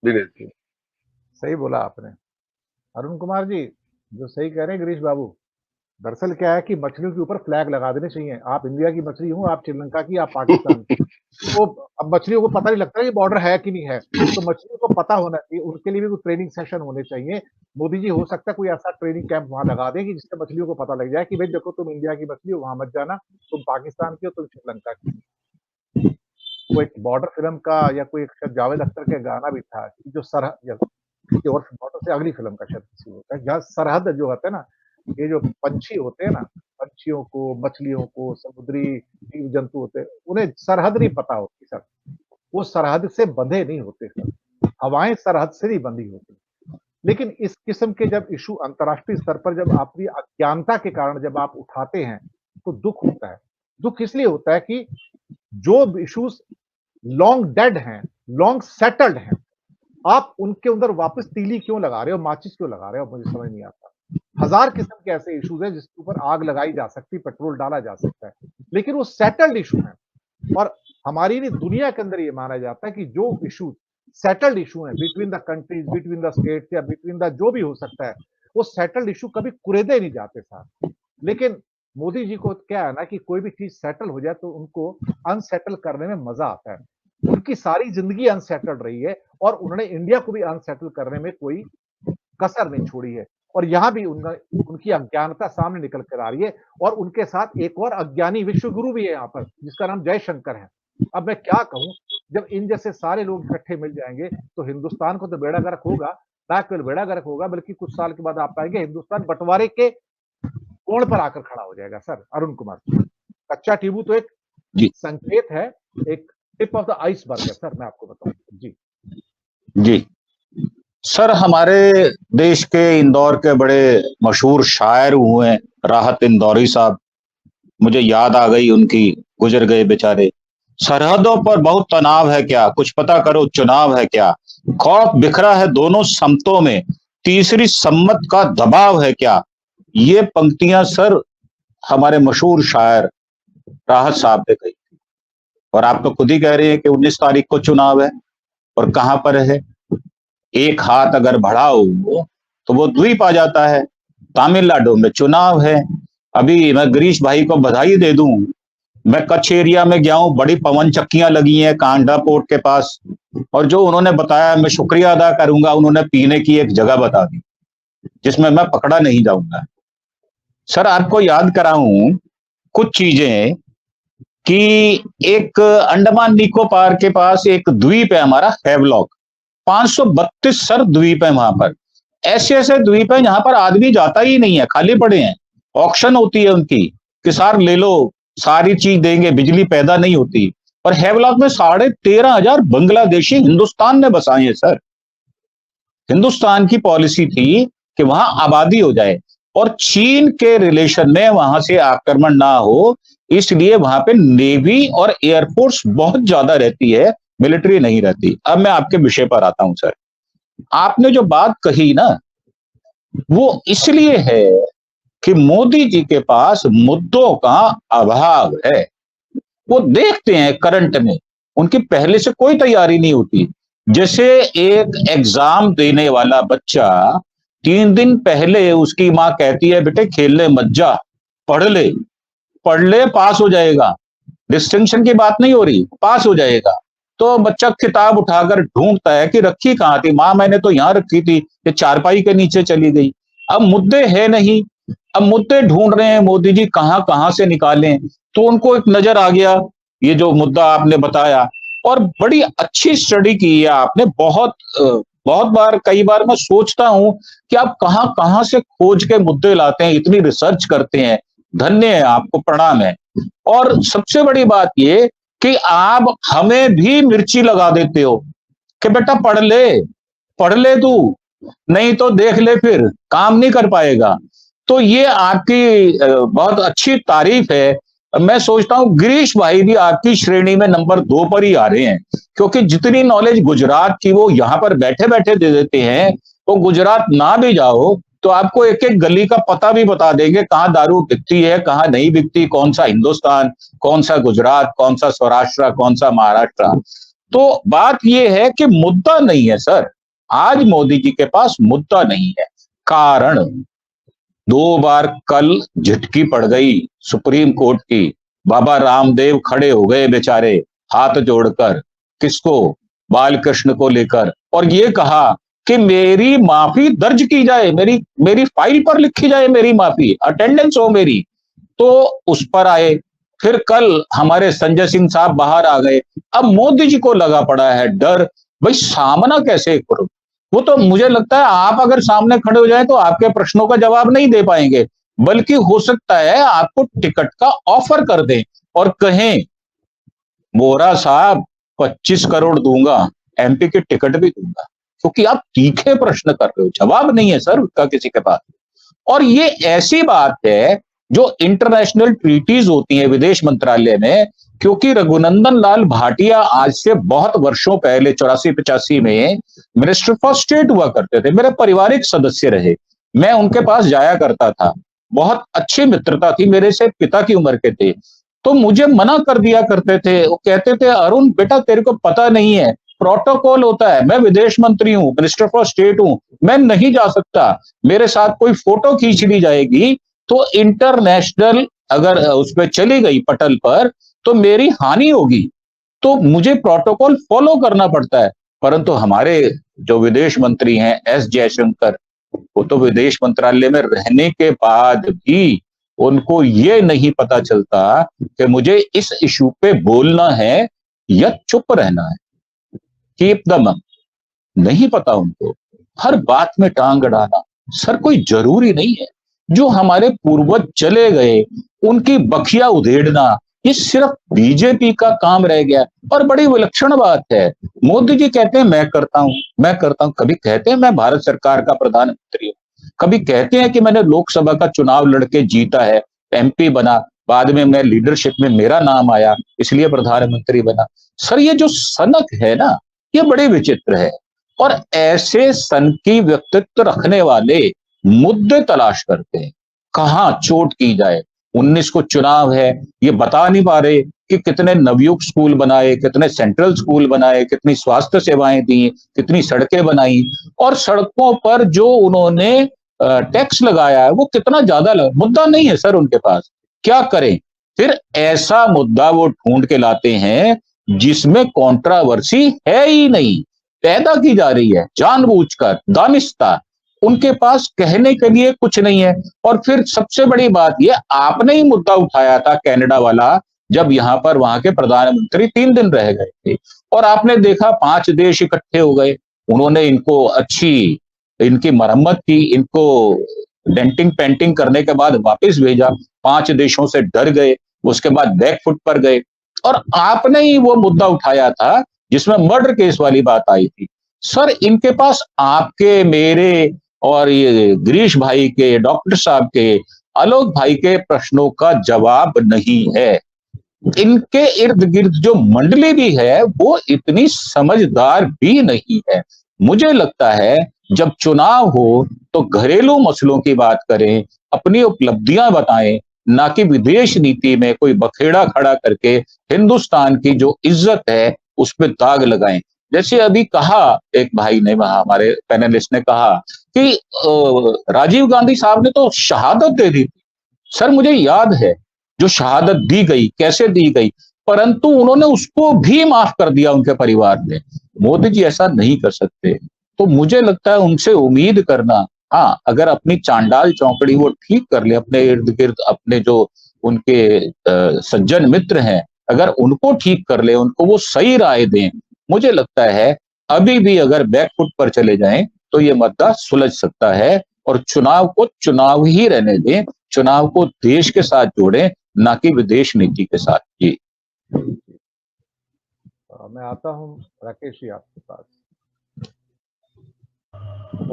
दिनेश जी। सही बोला आपने अरुण कुमार जी, जो सही कह रहे हैं गिरीश बाबू। दरअसल क्या है कि मछलियों के ऊपर फ्लैग लगा देने चाहिए। आप इंडिया की मछली हो, आप श्रीलंका की, आप पाकिस्तान की। तो अब मछलियों को पता नहीं लगता है कि बॉर्डर है कि नहीं है। तो मछलियों को पता होना चाहिए, उनके लिए भी कुछ ट्रेनिंग सेशन होने चाहिए। मोदी जी हो सकता है कोई ऐसा ट्रेनिंग कैंप वहां लगा दें कि जिससे मछलियों को पता लग जाए कि भाई देखो, तुम इंडिया की मछली हो, वहां मत जाना, तुम पाकिस्तान की हो, तुम श्रीलंका की। वो एक बॉर्डर फिल्म का या कोई एक जावेद अख्तर का गाना भी था कि जो सरहद और बॉर्डर से अगली फिल्म का शायद किसी होता है, जहाँ सरहद जो होता है ना, ये जो पंछी होते हैं ना, पंछियों को, मछलियों को, समुद्री जीव जंतु होते हैं, उन्हें सरहद नहीं पता होती सर। वो सरहद से बंधे नहीं होते सर। हवाएं सरहद से नहीं बंधी होती। लेकिन इस किस्म के जब इशू अंतर्राष्ट्रीय स्तर पर जब अपनी अज्ञानता के कारण जब आप उठाते हैं, तो दुख होता है। दुख इसलिए होता है कि जो इश्यूज लॉन्ग डेड हैं, लॉन्ग सेटल्ड हैं, आप उनके अंदर वापस तीली क्यों लगा रहे हो, माचिस क्यों लगा रहे हो, मुझे समझ नहीं आता। हजार किस्म के ऐसे इश्यूज हैं जिसके ऊपर आग लगाई जा सकती, पेट्रोल डाला जा सकता है, लेकिन वो सेटल्ड इशू है। और हमारी दुनिया के अंदर ये माना जाता है कि जो इशू सेटल्ड इशू है between the countries, between the states या बिटवीन द जो भी हो सकता है, वो सेटल्ड इशू कभी कुरेदे नहीं जाते साहब। लेकिन मोदी जी को क्या है ना कि कोई भी चीज सेटल हो जाए तो उनको अनसेटल करने में मजा आता है। उनकी सारी जिंदगी अनसेटल्ड रही है और उन्होंने इंडिया को भी अनसेटल करने में कोई कसर नहीं छोड़ी है। और यहां भी उनकी अज्ञानता सामने निकल कर आ रही है। और उनके साथ एक और अज्ञानी विश्वगुरु भी है यहाँ पर, जिसका नाम जयशंकर है। अब मैं क्या कहूं, जब इन जैसे सारे लोग इकट्ठे मिल जाएंगे तो हिंदुस्तान को तो बेड़ा गर्क होगा, ना केवल बेड़ा गर्क होगा, बल्कि कुछ साल के बाद आप पाएंगे हिंदुस्तान बंटवारे के कोण पर आकर खड़ा हो जाएगा सर। अरुण कुमार, कच्चा टीबू तो एक जी संकेत है, एक टिप ऑफ द आइसबर्ग है सर, मैं आपको बताऊं। जी जी सर, हमारे देश के इंदौर के बड़े मशहूर शायर हुए हैं राहत इंदौरी साहब। मुझे याद आ गई उनकी, गुजर गए बेचारे। सरहदों पर बहुत तनाव है क्या, कुछ पता करो चुनाव है क्या, खौफ बिखरा है दोनों समतों में, तीसरी सम्मत का दबाव है क्या। ये पंक्तियां सर हमारे मशहूर शायर राहत साहब ने कही। और आप तो खुद ही कह रहे हैं कि 19 तारीख को चुनाव है, और कहां पर है। एक हाथ अगर बढ़ाओ तो वो द्वीप आ जाता है। तमिलनाडु में चुनाव है। अभी मैं गिरीश भाई को बधाई दे दूं, मैं कच्छ एरिया में गया हूं, बड़ी पवन चक्कियां लगी हैं कांडा पोर्ट के पास, और जो उन्होंने बताया, मैं शुक्रिया अदा करूंगा, उन्होंने पीने की एक जगह बता दी जिसमें मैं पकड़ा नहीं जाऊंगा। सर आपको याद कराऊं कुछ चीजें कि एक अंडमान निकोबार के पास एक द्वीप है हमारा, हैवलॉक। 532 सर द्वीप है वहां पर। ऐसे ऐसे द्वीप है जहां पर आदमी जाता ही नहीं है, खाली पड़े हैं। ऑक्शन होती है उनकी कि सार ले लो, सारी चीज देंगे, बिजली पैदा नहीं होती। और हैवलॉक में 13,500 बांग्लादेशी हिंदुस्तान ने बसाए हैं सर। हिंदुस्तान की पॉलिसी थी कि वहां आबादी हो जाए और चीन के रिलेशन में वहां से आक्रमण ना हो, इसलिए वहां पे नेवी और एयरफोर्स बहुत ज्यादा रहती है, मिलिट्री नहीं रहती। अब मैं आपके विषय पर आता हूं सर। आपने जो बात कही ना, वो इसलिए है कि मोदी जी के पास मुद्दों का अभाव है। वो देखते हैं करंट में, उनकी पहले से कोई तैयारी नहीं होती। जैसे एक एग्जाम देने वाला बच्चा 3 दिन पहले उसकी मां कहती है बेटे खेलने मत जा, पढ़ ले पास हो जाएगा। डिस्टिंक्शन की बात नहीं हो रही, पास हो जाएगा। तो बच्चा किताब उठाकर ढूंढता है कि रखी कहां थी मां, मैंने तो यहां रखी थी, ये चारपाई के नीचे चली गई। अब मुद्दे है नहीं, अब मुद्दे ढूंढ रहे हैं मोदी जी कहां कहां से निकालें। तो उनको एक नजर आ गया ये जो मुद्दा आपने बताया, और बड़ी अच्छी स्टडी की है आपने। बहुत बार, कई बार मैं सोचता हूं कि आप कहां कहां से खोज के मुद्दे लाते हैं, इतनी रिसर्च करते हैं। धन्य है आपको, प्रणाम है। और सबसे बड़ी बात ये कि आप हमें भी मिर्ची लगा देते हो कि बेटा पढ़ ले तू, नहीं तो देख ले फिर काम नहीं कर पाएगा। तो ये आपकी बहुत अच्छी तारीफ है। मैं सोचता हूं गिरीश भाई भी आपकी श्रेणी में नंबर 2 पर ही आ रहे हैं, क्योंकि जितनी नॉलेज गुजरात की वो यहां पर बैठे बैठे दे देते हैं। तो गुजरात ना भी जाओ तो आपको एक एक गली का पता भी बता देंगे, कहां दारू बिकती है, कहां नहीं बिकती, कौन सा हिंदुस्तान, कौन सा गुजरात, कौन सा सौराष्ट्र, कौन सा महाराष्ट्र। तो बात यह है कि मुद्दा नहीं है सर, आज मोदी जी के पास मुद्दा नहीं है। कारण 2 बार कल झटकी पड़ गई सुप्रीम कोर्ट की। बाबा रामदेव खड़े हो गए बेचारे हाथ जोड़कर, किसको? बालकृष्ण को लेकर, और ये कहा कि मेरी माफी दर्ज की जाए, मेरी मेरी फाइल पर लिखी जाए मेरी माफी, अटेंडेंस हो मेरी। तो उस पर आए। फिर कल हमारे संजय सिंह साहब बाहर आ गए। अब मोदी जी को लगा पड़ा है डर, भाई सामना कैसे करो। वो तो मुझे लगता है आप अगर सामने खड़े हो जाए तो आपके प्रश्नों का जवाब नहीं दे पाएंगे, बल्कि हो सकता है आपको टिकट का ऑफर कर दें और कहें वोरा साहब 25 करोड़ दूंगा, एमपी की टिकट भी दूंगा, क्योंकि आप तीखे प्रश्न कर रहे हो, जवाब नहीं है सर उसका किसी के पास। और ये ऐसी बात है जो इंटरनेशनल ट्रीटीज होती है विदेश मंत्रालय में, क्योंकि रघुनंदन लाल भाटिया आज से बहुत वर्षों पहले 84-85 में मिनिस्टर फॉर स्टेट हुआ करते थे, मेरे पारिवारिक सदस्य रहे, मैं उनके पास जाया करता था, बहुत अच्छी मित्रता थी, मेरे से पिता की उम्र के थे। तो मुझे मना कर दिया करते थे, वो कहते थे अरुण बेटा तेरे को पता नहीं है, प्रोटोकॉल होता है, मैं विदेश मंत्री हूं, मिनिस्टर फॉर स्टेट हूं, मैं नहीं जा सकता, मेरे साथ कोई फोटो खींच ली जाएगी तो इंटरनेशनल अगर उस पर चली गई पटल पर तो मेरी हानि होगी, तो मुझे प्रोटोकॉल फॉलो करना पड़ता है। परंतु हमारे जो विदेश मंत्री हैं एस जयशंकर, वो तो विदेश मंत्रालय में रहने के बाद भी उनको ये नहीं पता चलता कि मुझे इस इशू पे बोलना है या चुप रहना है, कीप द मम, नहीं पता उनको, हर बात में टांग अड़ाना। सर कोई जरूरी नहीं है, जो हमारे पूर्वज चले गए उनकी बखिया उधेड़ना ये सिर्फ बीजेपी का काम रह गया। और बड़ी विलक्षण बात है, मोदी जी कहते हैं मैं करता हूं, मैं करता हूं, कभी कहते हैं मैं भारत सरकार का प्रधानमंत्री हूं, कभी कहते हैं कि मैंने लोकसभा का चुनाव लड़के जीता है, एमपी बना, बाद में मैं लीडरशिप में मेरा नाम आया इसलिए प्रधानमंत्री बना। सर ये जो सनक है ना, ये बड़ी विचित्र है। और ऐसे सन की व्यक्तित्व रखने वाले मुद्दे तलाश करते हैं, कहां चोट की जाए। 19 को चुनाव है, ये बता नहीं पा रहे कि कितने नवयुग स्कूल बनाए, कितने सेंट्रल स्कूल बनाए, कितनी स्वास्थ्य सेवाएं दी, कितनी सड़कें बनाई, और सड़कों पर जो उन्होंने टैक्स लगाया है वो कितना ज्यादा मुद्दा नहीं है सर उनके पास, क्या करें। फिर ऐसा मुद्दा वो ढूंढ के लाते हैं जिसमें कंट्रोवर्सी है ही नहीं, पैदा की जा रही है जानबूझकर, दानिस्ता, उनके पास कहने के लिए कुछ नहीं है। और फिर सबसे बड़ी बात यह, आपने ही मुद्दा उठाया था कनाडा वाला, जब यहां पर वहां के प्रधानमंत्री 3 दिन रह गए थे, और आपने देखा 5 देश इकट्ठे हो गए, उन्होंने इनको अच्छी इनकी मरम्मत की, इनको डेंटिंग पेंटिंग करने के बाद वापस भेजा, 5 देशों से डर गए, उसके बाद बैकफुट पर गए। और आपने ही वो मुद्दा उठाया था जिसमें मर्डर केस वाली बात आई थी। सर इनके पास आपके, मेरे और ये गिरीश भाई के, डॉक्टर साहब के, आलोक भाई के प्रश्नों का जवाब नहीं है। इनके इर्द गिर्द जो मंडली भी है वो इतनी समझदार भी नहीं है। मुझे लगता है जब चुनाव हो तो घरेलू मसलों की बात करें, अपनी उपलब्धियां बताएं, ना कि विदेश नीति में कोई बखेड़ा खड़ा करके हिंदुस्तान की जो इज्जत है उस पर दाग लगाएं। जैसे अभी कहा एक भाई ने, वहां हमारे पैनलिस्ट ने कहा कि राजीव गांधी साहब ने तो शहादत दे दी। सर मुझे याद है जो शहादत दी गई कैसे दी गई, परंतु उन्होंने उसको भी माफ कर दिया उनके परिवार ने। मोदी जी ऐसा नहीं कर सकते। तो मुझे लगता है उनसे उम्मीद करना, हाँ अगर अपनी चांडाल चौकड़ी वो ठीक कर ले, अपने इर्द गिर्द अपने जो उनके सज्जन मित्र हैं, अगर उनको ठीक कर ले, उनको वो सही राय दें, मुझे लगता है अभी भी अगर बैकफुट पर चले जाएं तो ये मुद्दा सुलझ सकता है। और चुनाव को चुनाव ही रहने दें, चुनाव को देश के साथ जोड़ें, ना कि विदेश नीति के साथ। जी मैं आता हूं राकेश जी आपके पास।